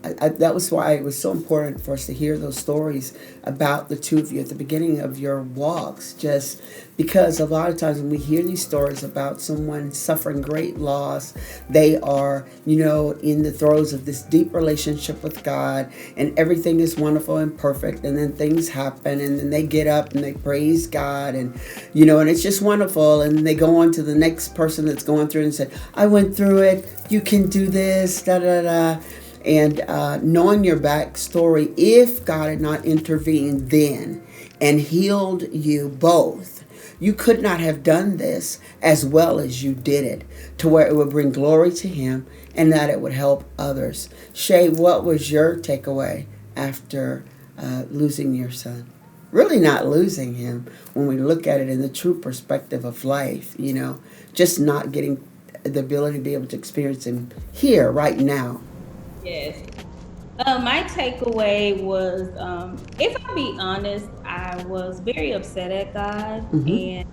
That was why it was so important for us to hear those stories about the two of you at the beginning of your walks. Just because a lot of times when we hear these stories about someone suffering great loss, they are, in the throes of this deep relationship with God, and everything is wonderful and perfect, and then things happen, and then they get up and they praise God, and and it's just wonderful, and they go on to the next person that's going through and say, "I went through it. You can do this." Da da da. And knowing your backstory, if God had not intervened then and healed you both, you could not have done this as well as you did it, to where it would bring glory to Him and that it would help others. Shay, what was your takeaway after losing your son? Really not losing him when we look at it in the true perspective of life, just not getting the ability to be able to experience him here, right now. Yes. My takeaway was, if I'll be honest, I was very upset at God, and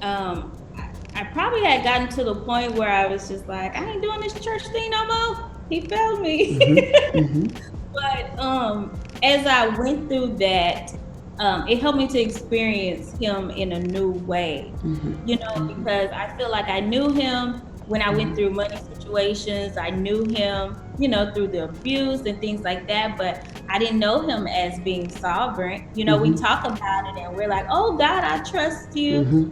I probably had gotten to the point where I was just like, I ain't doing this church thing no more. He failed me. But as I went through that, it helped me to experience him in a new way, because I feel like I knew him when I went through money situations. I knew him, through the abuse and things like that, but I didn't know him as being sovereign. We talk about it and we're like, oh God, I trust you.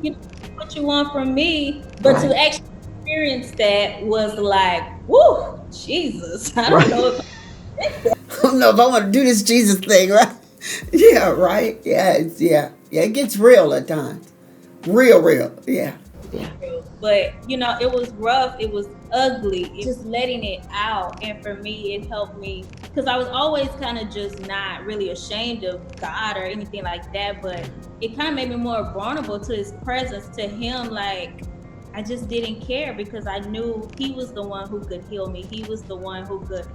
What you want from me, but to actually experience that was like, whoo, Jesus. I don't know if I don't know if I want to do this Jesus thing, right? Yeah, right. Yeah, it gets real at times. Real. Yeah. But it was rough, it was ugly, just letting it out. And for me, it helped me, because I was always kind of just not really ashamed of God or anything like that, but it kind of made me more vulnerable to His presence, to Him. Like, I just didn't care, because I knew He was the one who could heal me. He was the one who could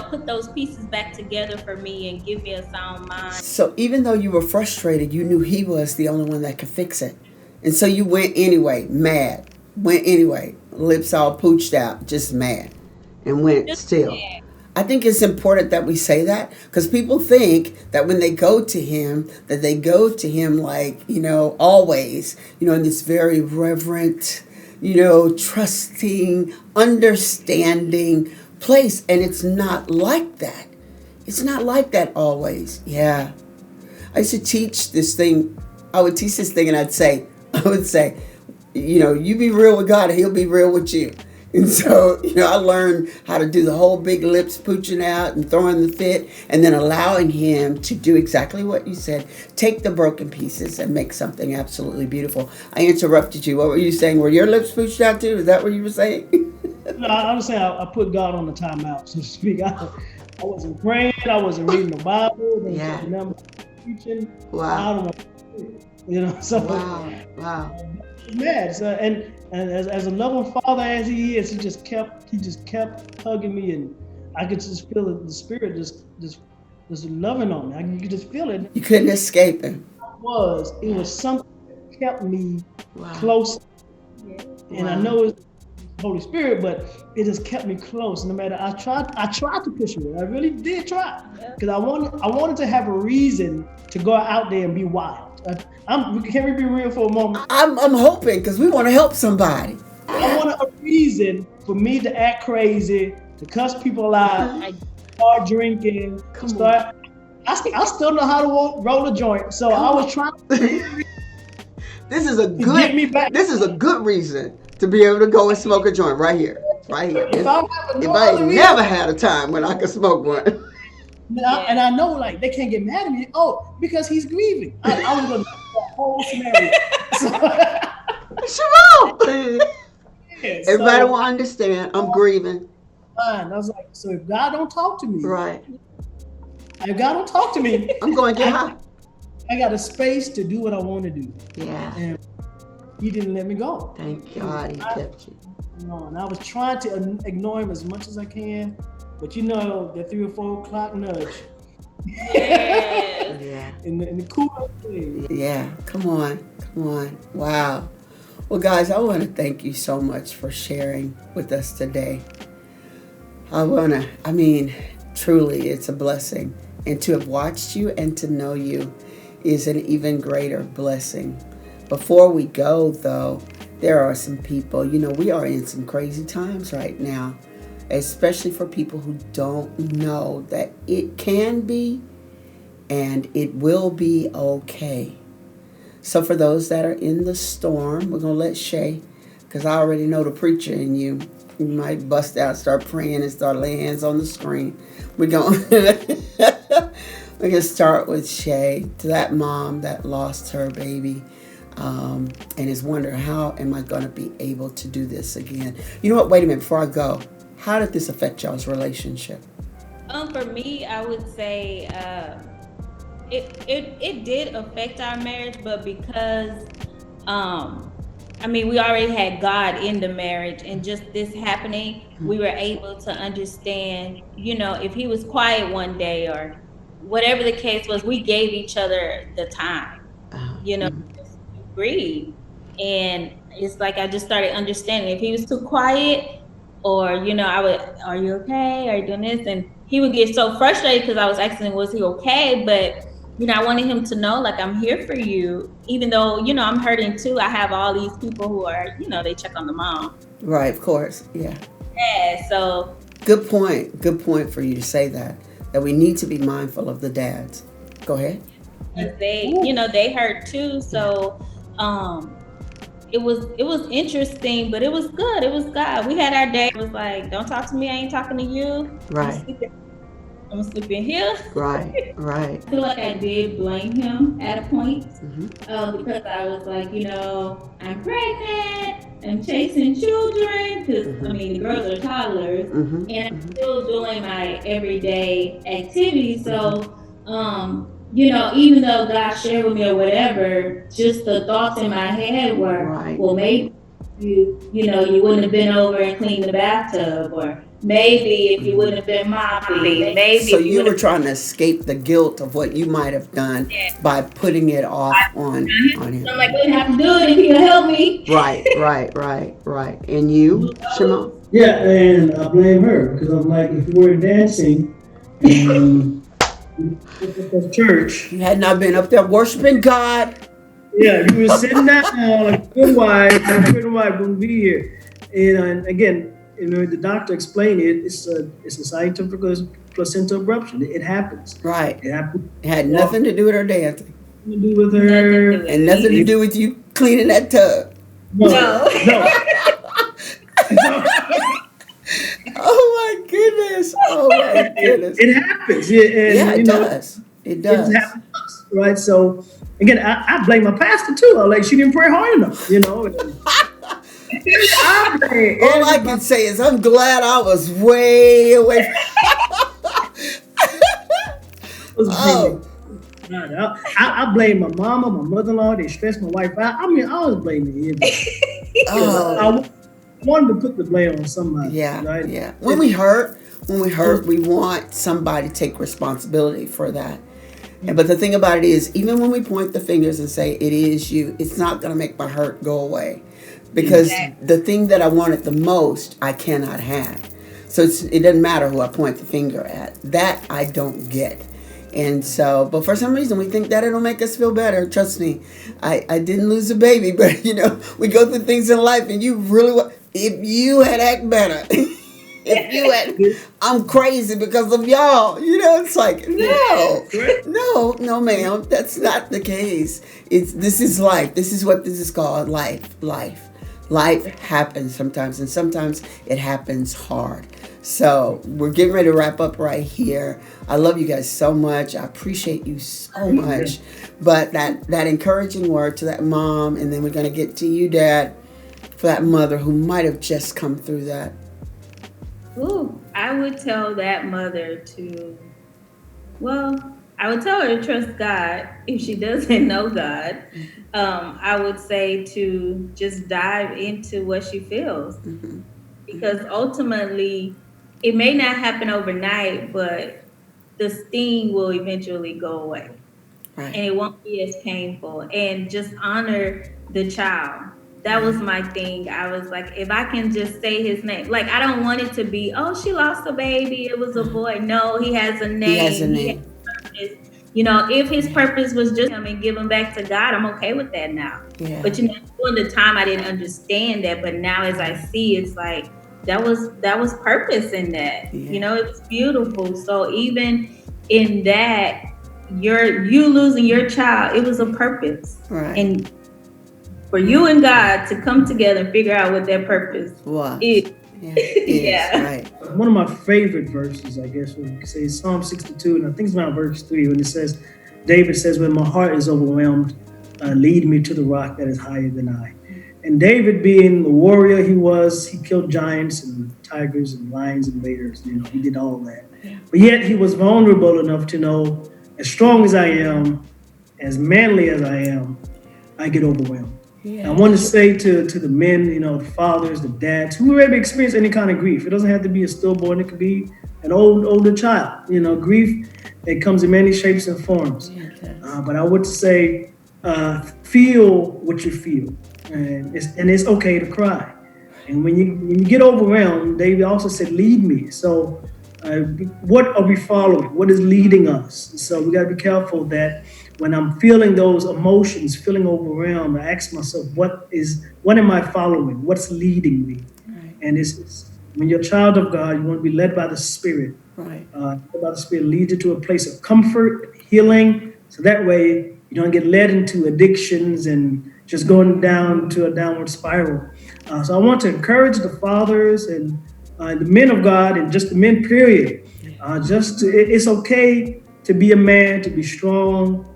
put those pieces back together for me and give me a sound mind. So even though you were frustrated, you knew He was the only one that could fix it. And so you went anyway, mad. Went anyway, lips all pooched out, just mad. And went Just still. mad. I think it's important that we say that, because people think that when they go to Him, that they go to Him like, always, in this very reverent, trusting, understanding place. And it's not like that. It's not like that always. Yeah. I used to teach this thing. I would teach this thing and I would say, you be real with God and He'll be real with you. And so, I learned how to do the whole big lips pooching out and throwing the fit, and then allowing Him to do exactly what you said. Take the broken pieces and make something absolutely beautiful. I interrupted you. What were you saying? Were your lips pooched out too? Is that what you were saying? No, I was saying I put God on the timeout, so to speak. I wasn't praying. I wasn't reading the Bible. Yeah. Preaching. Wow. I don't know. So Wow. mad. So, and as a loving father as He is, he just kept hugging me, and I could just feel the Spirit just loving on me. You could just feel it. You couldn't escape Him. It was something that kept me close. And I know it's Holy Spirit, but it just kept me close. No matter, I tried to push it. I really did try, because I wanted to have a reason to go out there and be wild. Can we be real for a moment? I'm hoping, because we want to help somebody. I wanted a reason for me to act crazy, to cuss people out, start drinking, I still know how to roll a joint, so I was trying to This is a get me back. This is a good reason to be able to go and smoke a joint right here. If I ain't never had a time when I could smoke one. And I know, like, they can't get mad at me. Oh, because he's grieving. I was going to do the whole scenario. Shamal! Everybody will understand. I'm grieving. Fine. I was like, so if God don't talk to me, right? If God don't talk to me, I'm going to get high. I got a space to do what I want to do. Yeah. And He didn't let me go. Thank God He kept you. And I was trying to ignore Him as much as I can. But the 3 or 4 o'clock nudge. Yeah. In the cool thing. Yeah. Come on. Wow. Well, guys, I want to thank you so much for sharing with us today. I mean, truly, it's a blessing. And to have watched you and to know you is an even greater blessing. Before we go, though, there are some people, we are in some crazy times right now, especially for people who don't know that it can be and it will be okay. So for those that are in the storm, we're going to let Shay, because I already know the preacher in you. You might bust out, start praying, and start laying hands on the screen. We're going we're going to start with Shay, to that mom that lost her baby and is wondering, how am I going to be able to do this again? You know what? Wait a minute. Before I go, how did this affect y'all's relationship? For me, I would say it did affect our marriage, but because we already had God in the marriage, and just this happening, we were able to understand, if he was quiet one day or whatever the case was, we gave each other the time, just to breathe. And it's like I just started understanding if he was too quiet, or I would, are you okay? Are you doing this? And he would get so frustrated because I was asking him, was he okay? But I wanted him to know, like, I'm here for you, even though I'm hurting too. I have all these people who are, they check on the mom. Right, of course, yeah. Yeah, so good point. Good point for you to say that we need to be mindful of the dads. Go ahead. They hurt too. So it was interesting, but it was good. It was God. We had our day. It was like, don't talk to me. I ain't talking to you. Right. I'm gonna sleep in here. Right. I feel like I did blame him at a point, because I was like, I'm pregnant, I'm chasing children, because the girls are toddlers, and I'm still doing my everyday activities. So, even though God shared with me or whatever, just the thoughts in my head were, well, maybe you wouldn't have been over and cleaned the bathtub, or maybe if you wouldn't have been mopping, maybe. So you were trying to escape the guilt of what you might have done by putting it off on him. I'm like, I didn't have to do it if he'll help me. Right. And you, Shamal? Yeah, and I blame her because I'm like, if you were dancing at church, you had not been up there worshiping God. Yeah, you were sitting down like a good wife wouldn't be here. And again, the doctor explained it. It's a scientific placenta abruption. It happens. Right. It happens. It had nothing to do with her dancing. Nothing to do with her. And nothing to do with you cleaning that tub. No. Oh my goodness. It happens. Yeah, and, it does. It does. It happens, right? So again, I blame my pastor too. I'm like, she didn't pray hard enough, All I can say is I'm glad I was way away. I blame my mama, my mother-in-law. They stressed my wife out. I was blaming him. I wanted to put the blame on somebody. Yeah, right? Yeah. When we hurt, we want somebody to take responsibility for that. But the thing about it is, even when we point the fingers and say it is you, it's not going to make my hurt go away, because the thing that I wanted the most, I cannot have. So it doesn't matter who I point the finger at. That I don't get. And so, but for some reason, we think that it'll make us feel better. Trust me, I didn't lose a baby, but we go through things in life, and you really, if you had act better. If you had, I'm crazy because of y'all. It's like, no, ma'am. That's not the case. This is life. This is what this is called, life. Life happens sometimes, and sometimes it happens hard. So we're getting ready to wrap up right here. I love you guys so much. I appreciate you so much. But that encouraging word to that mom, and then we're going to get to you, Dad, for that mother who might have just come through that. Ooh, I would tell that mother I would tell her to trust God if she doesn't know God. I would say to just dive into what she feels, because ultimately it may not happen overnight, but the sting will eventually go away. Right. And it won't be as painful. And just honor the child. That was my thing. I was like, if I can just say his name, like I don't want it to be, oh, she lost a baby, it was a boy. No, he has a He has a name. He has name. purpose. If his purpose was just him and give him back to God, I'm okay with that now. Yeah. But during the time I didn't understand that, but now as I see, it's like that was purpose in that. Yeah. It was beautiful. So even in that, you losing your child, it was a purpose. Right. And for you and God to come together and figure out what that purpose is. Yeah. Right. One of my favorite verses, I guess, we could say is Psalm 62, and I think it's around verse 3 when it says, David says, when my heart is overwhelmed, lead me to the rock that is higher than I. And David, being the warrior he killed giants and tigers and lions and bears. He did all that. Yeah. But yet he was vulnerable enough to know, as strong as I am, as manly as I am, I get overwhelmed. Yeah. I want to say to the men, the fathers, the dads, who have experienced any kind of grief. It doesn't have to be a stillborn. It could be an older child. Grief, it comes in many shapes and forms. Yeah, but I would say, feel what you feel. And it's okay to cry. And when you get overwhelmed, David also said, lead me. So what are we following? What is leading us? So we got to be careful that when I'm feeling those emotions, feeling overwhelmed, I ask myself, what am I following? What's leading me? Right. And it's when you're a child of God, you want to be led by the Spirit. Right. By the Spirit leads you to a place of comfort, healing. So that way you don't get led into addictions and just going down to a downward spiral. So I want to encourage the fathers and the men of God and just the men, period. It's okay to be a man, to be strong,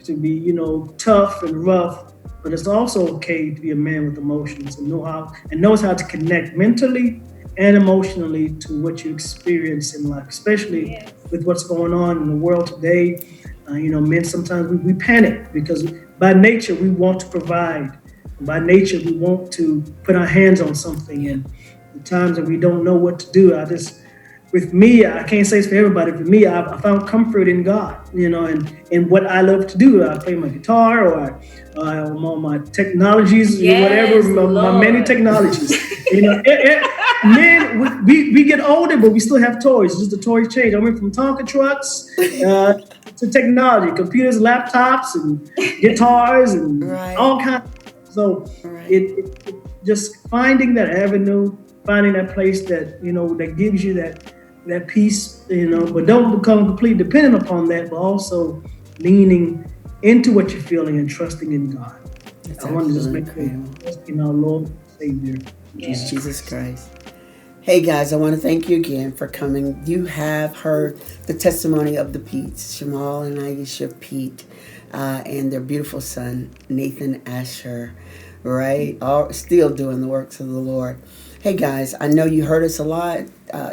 to be, tough and rough, but it's also okay to be a man with emotions and knows how to connect mentally and emotionally to what you experience in life, especially with what's going on in the world today. Men, sometimes we panic because by nature we want to provide. By nature we want to put our hands on something, and the times that we don't know what to do, with me, I can't say it's for everybody. For me, I found comfort in God, and what I love to do. I play my guitar, or I'm on my technologies, whatever, my many technologies. Men, we get older, but we still have toys. Just the toys change. I went from Tonka trucks to technology, computers, laptops, and guitars, and all kinds. So it just finding that avenue, finding that place that that gives you that peace, but don't become completely dependent upon that, but also leaning into what you're feeling and trusting in God. I want to just make sure trusting our Lord and Savior, Jesus Christ. Hey guys, I want to thank you again for coming. You have heard the testimony of the Peets, Shamal and Ayesha Peet, and their beautiful son, Nathan Asher, right? All still doing the works of the Lord. Hey guys, I know you heard us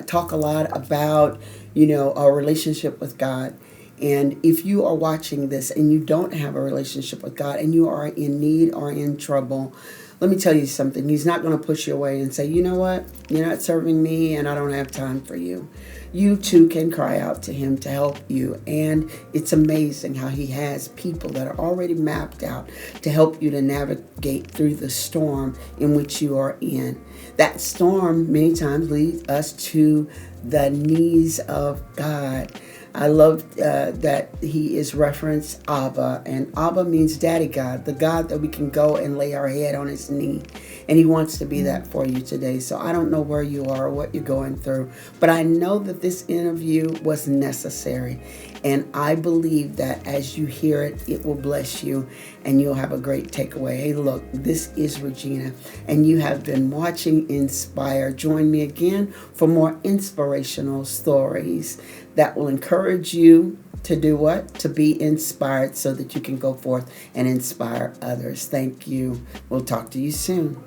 talk a lot about, our relationship with God. And if you are watching this and you don't have a relationship with God and you are in need or in trouble, let me tell you something. He's not going to push you away and say, you know what? You're not serving me and I don't have time for you. You too can cry out to him to help you. And it's amazing how he has people that are already mapped out to help you to navigate through the storm in which you are in. That storm many times leads us to the knees of God. I love that he is referenced Abba, and Abba means Daddy God, the God that we can go and lay our head on his knee. And he wants to be that for you today. So I don't know where you are or what you're going through, but I know that this interview was necessary. And I believe that as you hear it, it will bless you and you'll have a great takeaway. Hey, look, this is Regina, and you have been watching Inspire. Join me again for more inspirational stories that will encourage you to do what? To be inspired so that you can go forth and inspire others. Thank you. We'll talk to you soon.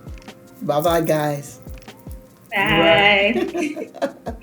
Bye-bye, guys. Bye.